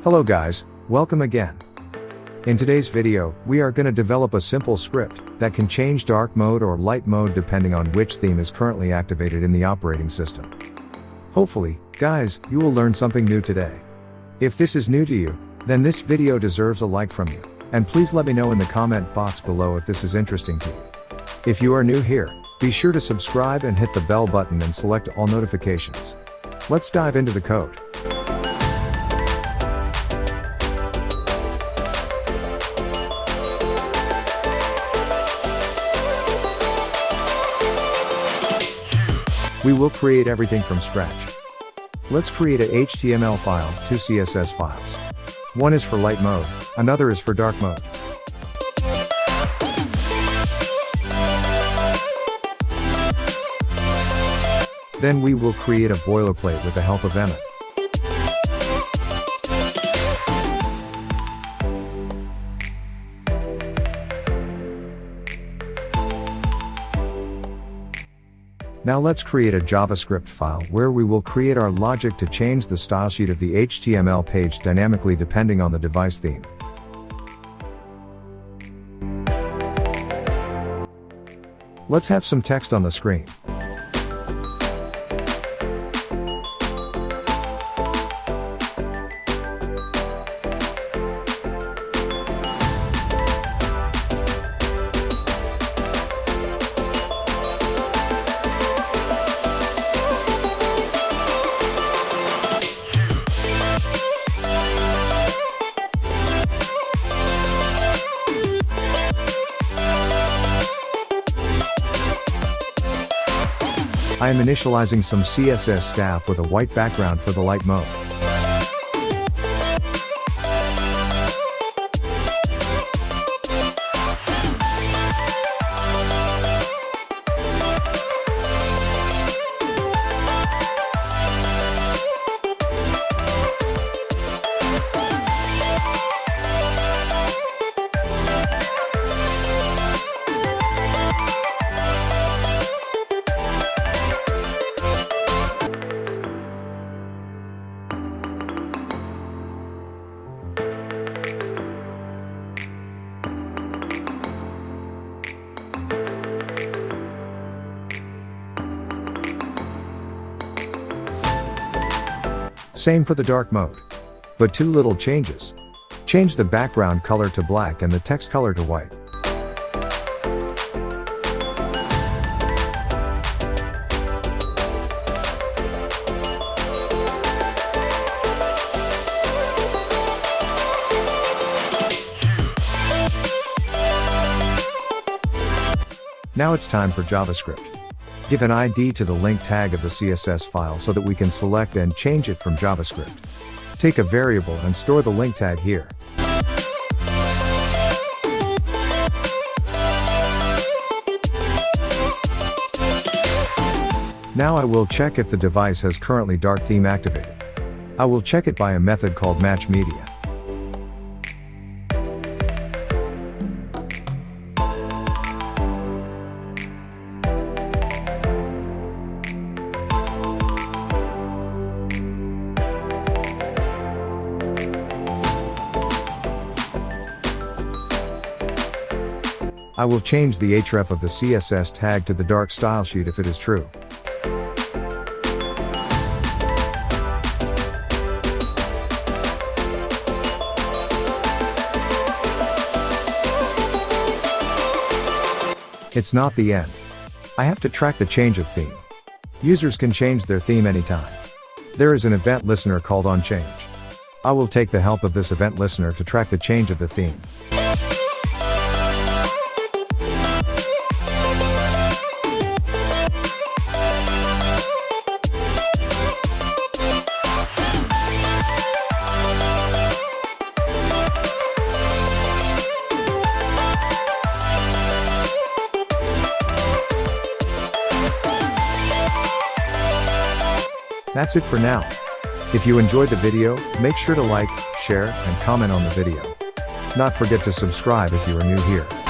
Hello guys, welcome again. In today's video, we are going to develop a simple script that can change dark mode or light mode depending on which theme is currently activated in the operating system. Hopefully, guys, you will learn something new today. If this is new to you, then this video deserves a like from you. And please let me know in the comment box below if this is interesting to you. If you are new here, be sure to subscribe and hit the bell button and select all notifications. Let's dive into the code. We will create everything from scratch. Let's create a HTML file, 2 CSS files. One is for light mode, another is for dark mode. Then we will create a boilerplate with the help of Emmet. Now let's create a JavaScript file where we will create our logic to change the style sheet of the HTML page dynamically depending on the device theme. Let's have some text on the screen. I am initializing some CSS staff with a white background for the light mode. Same for the dark mode. But two little changes. Change the background color to black and the text color to white. Now it's time for JavaScript. Give an ID to the link tag of the CSS file so that we can select and change it from JavaScript. Take a variable and store the link tag here. Now I will check if the device has currently dark theme activated. I will check it by a method called matchMedia. I will change the href of the CSS tag to the dark style sheet if it is true. It's not the end. I have to track the change of theme. Users can change their theme anytime. There is an event listener called onChange. I will take the help of this event listener to track the change of the theme. That's it for now. If you enjoyed the video, make sure to like, share, and comment on the video. Not forget to subscribe if you are new here.